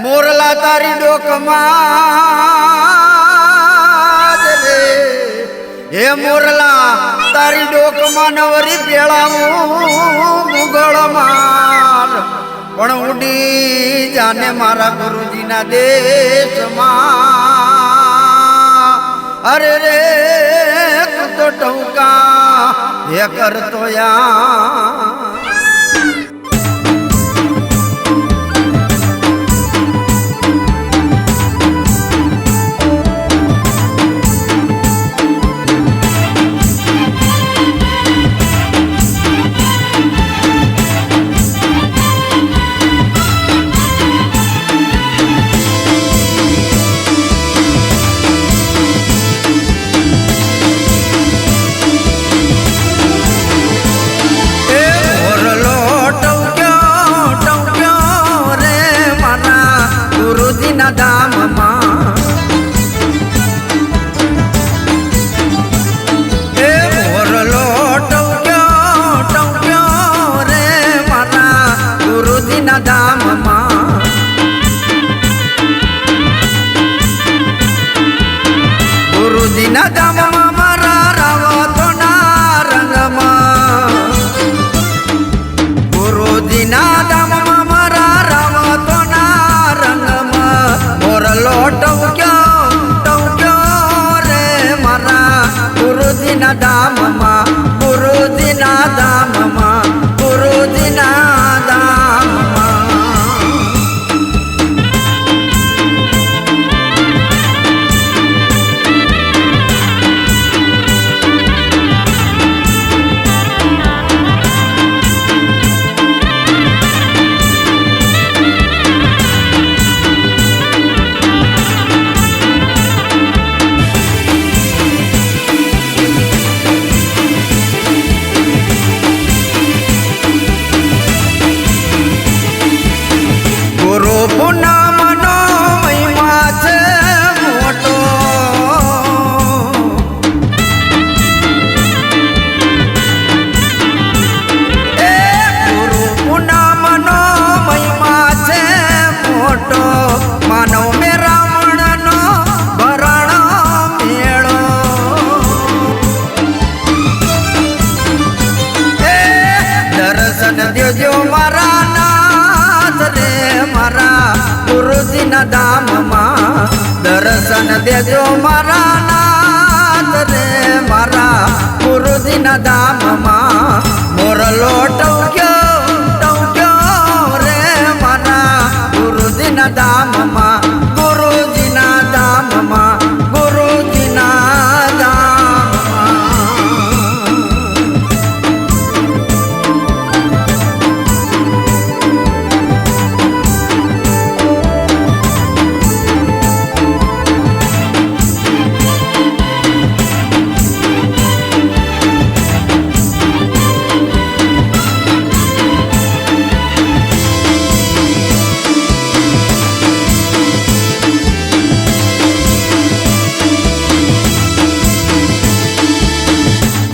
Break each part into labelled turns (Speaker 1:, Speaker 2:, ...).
Speaker 1: મોરલા તારી ડોકમાં રે હે મોરલા તારી ડોકમાં નવરી પેળાવું મુગળમાં પણ ઉડી જાને મારા ગુરુજીના દેશમાં અરે રે તું તો ટૌકા હે કરતો યા ગુરુજીના ધામમાં મારા રાવતો ના રંગમાં ગુરુજીના ધામમાં મારા રાવતો ના રંગમાં મોરલો ટવક્યો રે મારા ગુરુજીના ધામમાં ગુરુજીના ધામમાં ગુરુજીના ધામમાં ગુરુ પૂનમનો મહિમા છે મોટો એ ગુરુ પૂનમનો મહિમા છે મોટો માનવ મે રાવણનો ભરણ મેળો એ દર્શન દેજો મારા રે મારા ગુરુજીના ધામમાં દર્શન દેજો મારા નાથ રે મારા ગુરુજીના ધામમાં મોરલો ટવક્યો રે મારા ગુરુજીના ધામમાં ગુરુજીના ધામમાં ગુરુજીના ધામમાં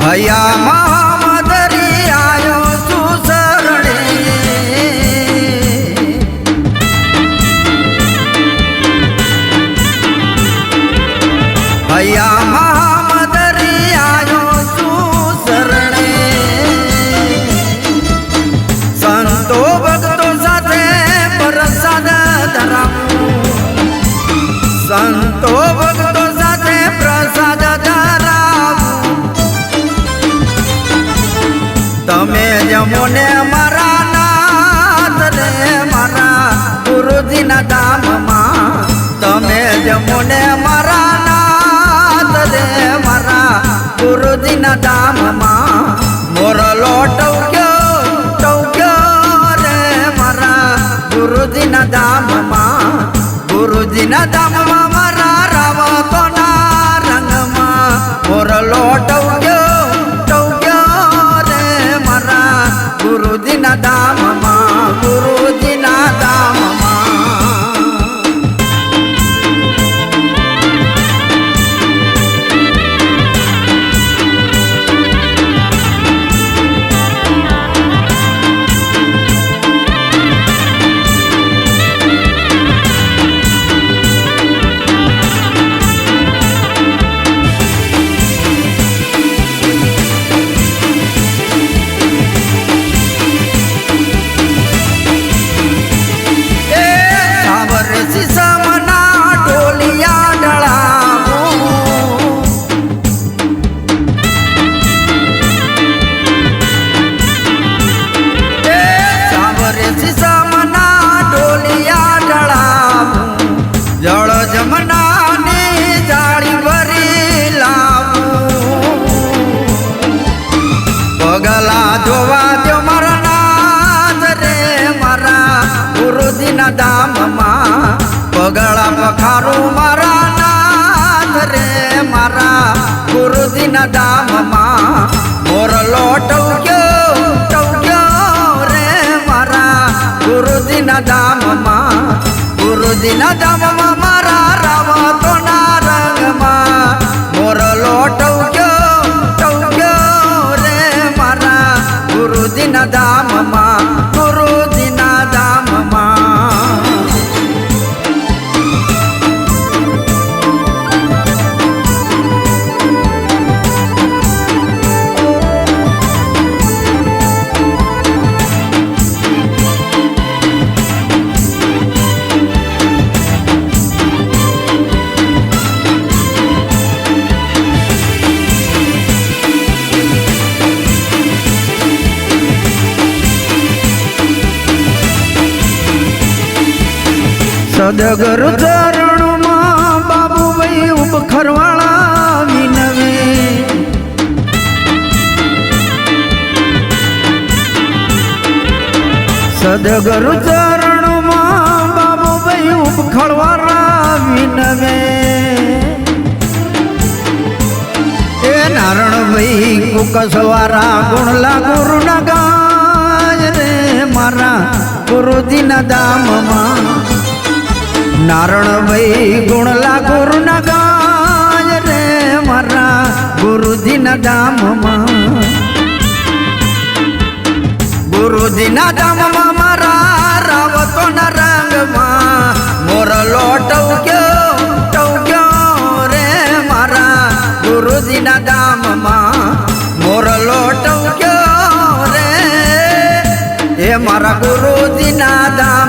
Speaker 1: હયા મહામદરી આયો સુસરણે હયા મહામદરી આયો સુસરણે સંતો ભક્તો સાથે પ્રસાદ ધરાવું સંતો ભક્તો સાથે પ્રસાદ ધરાવું તમે જમોને મારા નાથ રે મારા ગુરુજીના ધામમાં તમે જમોને મારા નાથ રે મારા ગુરુજીના ધામમાં મોરલો ટવક્યો રે મારા ગુરુજીના ધામમાં ગુરુજીના ધામમાં મારા રાવતો ના રંગમાં મોરલો ટવક્યો રે મારા ગુરુજીના ધામમાં ગુરુજીના ધામમાં ગુરુજીના ધામમાં મોરલો ટવક્યો રે મારા ગુરુજીના ધામમાં ગુરુજીના ધામમાં મારા રાવતોના રંગમાં મોરલો ટવક્યો રે મારા ગુરુજીના ધામમાં ગુરુજીના ધામમાં સદગુરુ ચરણોમાં બાબુભાઈ ઉપખરવાળા વિનવે સદગુરુ ચરણોમાં બાબુભાઈ ઉપખરવાળા વિનવે એ નારણભાઈ કુકસવારા ગુણલા ગુરુના ગાય રે મારા ગુરુજીના ધામમાં નારણભાઈ ગુણલા ગુરુના ગાય રે મારા ગુરુજીના ધામમાં ગુરુજીના ધામમાં મારા રાવતોના રંગમાં મોરલો ટવક્યો રે મારા ગુરુજીના ધામમાં મોરલો ટવક્યો રે એ મારા ગુરુજીના ધામ